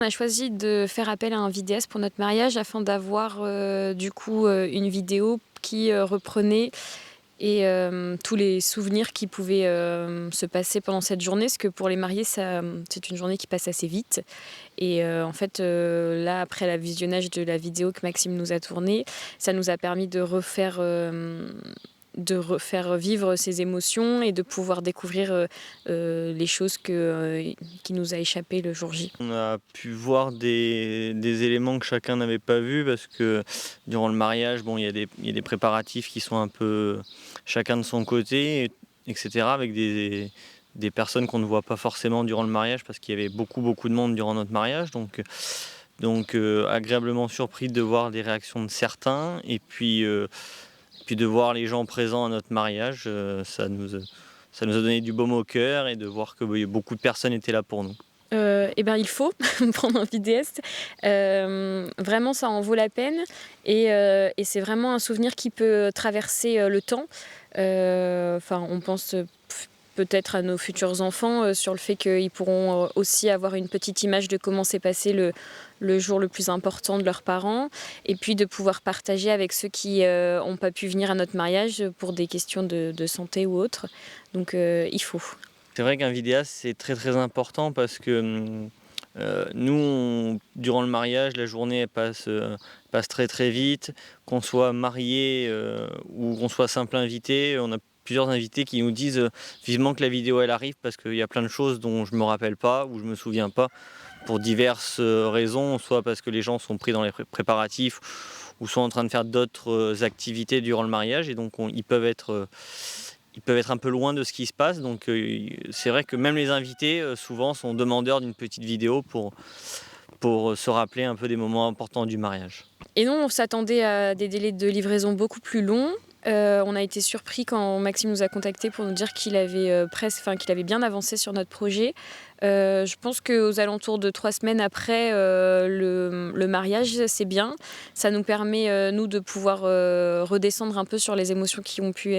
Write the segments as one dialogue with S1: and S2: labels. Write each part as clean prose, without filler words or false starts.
S1: On a choisi de faire appel à un vidéaste pour notre mariage afin d'avoir une vidéo qui reprenait tous les souvenirs qui pouvaient se passer pendant cette journée, parce que pour les mariés, c'est une journée qui passe assez vite. Et là, après le visionnage de la vidéo que Maxime nous a tournée, ça nous a permis de refaire vivre ces émotions et de pouvoir découvrir les choses qui nous a échappé le jour J.
S2: On a pu voir des éléments que chacun n'avait pas vus parce que durant le mariage, bon, il y a des préparatifs qui sont un peu chacun de son côté, etc. avec des personnes qu'on ne voit pas forcément durant le mariage parce qu'il y avait beaucoup de monde durant notre mariage. Donc agréablement surpris de voir des réactions de certains et puis de voir les gens présents à notre mariage, ça nous a donné du baume au cœur et de voir que beaucoup de personnes étaient là pour nous.
S1: Il faut prendre un vidéaste. Vraiment, ça en vaut la peine. Et c'est vraiment un souvenir qui peut traverser le temps. On pense peut-être à nos futurs enfants sur le fait qu'ils pourront aussi avoir une petite image de comment s'est passé le jour le plus important de leurs parents. Et puis de pouvoir partager avec ceux qui n'ont pas pu venir à notre mariage pour des questions de santé ou autres. Donc il faut.
S2: C'est vrai qu'un vidéaste, c'est très important parce que nous, durant le mariage, la journée elle passe très vite. Qu'on soit marié ou qu'on soit simple invité, on a plusieurs invités qui nous disent vivement que la vidéo elle arrive parce qu'il y a plein de choses dont je me rappelle pas ou je me souviens pas pour diverses raisons, soit parce que les gens sont pris dans les préparatifs ou sont en train de faire d'autres activités durant le mariage et donc ils peuvent être un peu loin de ce qui se passe, donc c'est vrai que même les invités souvent sont demandeurs d'une petite vidéo pour se rappeler un peu des moments importants du mariage.
S1: Et non, on s'attendait à des délais de livraison beaucoup plus longs. On a été surpris quand Maxime nous a contactés pour nous dire qu'il avait qu'il avait bien avancé sur notre projet. Je pense qu'aux alentours de 3 semaines après le mariage, c'est bien. Ça nous permet, nous, de pouvoir redescendre un peu sur les émotions qui ont pu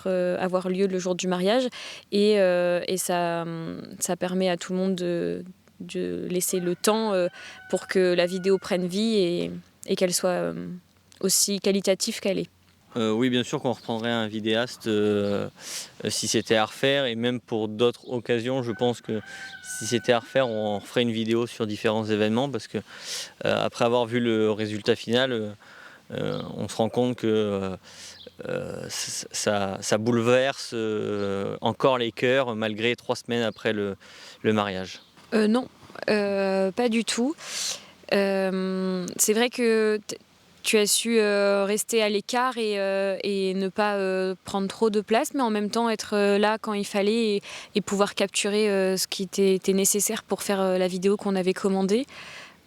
S1: avoir lieu le jour du mariage. Et ça permet à tout le monde de laisser le temps pour que la vidéo prenne vie et qu'elle soit aussi qualitative qu'elle est.
S2: Oui, bien sûr qu'on reprendrait un vidéaste si c'était à refaire et même pour d'autres occasions, je pense que si c'était à refaire, on referait une vidéo sur différents événements parce que après avoir vu le résultat final, on se rend compte que ça bouleverse encore les cœurs malgré 3 semaines après le mariage.
S1: Non, pas du tout. C'est vrai que tu as su rester à l'écart et ne pas prendre trop de place, mais en même temps être là quand il fallait et pouvoir capturer ce qui était nécessaire pour faire la vidéo qu'on avait commandée.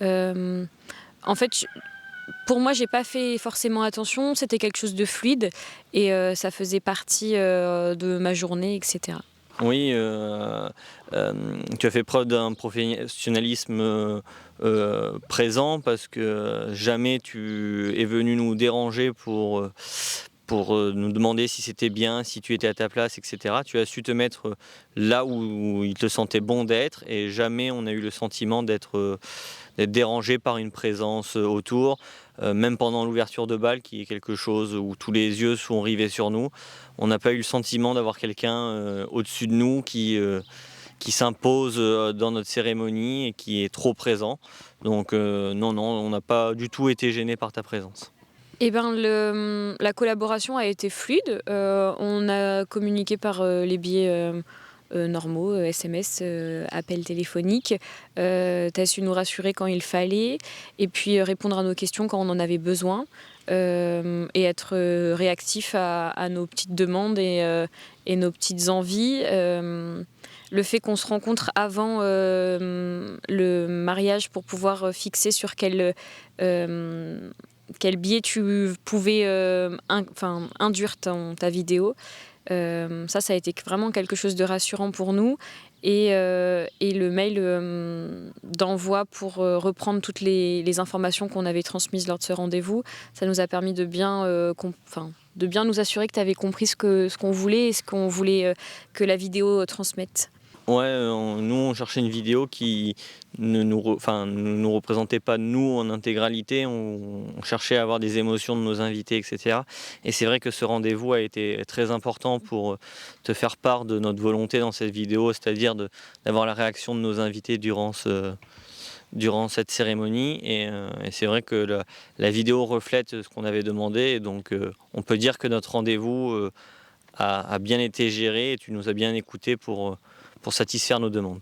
S1: En fait, pour moi, j'ai pas fait forcément attention, c'était quelque chose de fluide et ça faisait partie de ma journée, etc.
S2: Oui, tu as fait preuve d'un professionnalisme présent parce que jamais tu es venu nous déranger pour nous demander si c'était bien, si tu étais à ta place, etc. Tu as su te mettre là où il te sentait bon d'être et jamais on a eu le sentiment d'être dérangé par une présence autour. Même pendant l'ouverture de bal, qui est quelque chose où tous les yeux sont rivés sur nous, on n'a pas eu le sentiment d'avoir quelqu'un au-dessus de nous qui s'impose dans notre cérémonie et qui est trop présent. Donc non, on n'a pas du tout été gêné par ta présence.
S1: La collaboration a été fluide. On a communiqué par les biais normaux, SMS, appels téléphoniques. Tu as su nous rassurer quand il fallait et puis répondre à nos questions quand on en avait besoin et être réactif à nos petites demandes et nos petites envies. Le fait qu'on se rencontre avant le mariage pour pouvoir fixer sur quel biais tu pouvais induire ta vidéo. Ça a été vraiment quelque chose de rassurant pour nous. Et le mail d'envoi pour reprendre toutes les informations qu'on avait transmises lors de ce rendez-vous, ça nous a permis de bien nous assurer que tu avais compris ce qu'on voulait et ce qu'on voulait que la vidéo transmette.
S2: Ouais, nous on cherchait une vidéo qui ne nous représentait pas nous en intégralité, on cherchait à avoir des émotions de nos invités et cetera, et c'est vrai que ce rendez-vous a été très important pour, te faire part de notre volonté dans cette vidéo, c'est-à-dire d'avoir la réaction de nos invités durant cette cérémonie, et c'est vrai que la vidéo reflète ce qu'on avait demandé, et donc on peut dire que notre rendez-vous, a bien été géré et tu nous as bien écoutés pour satisfaire nos demandes.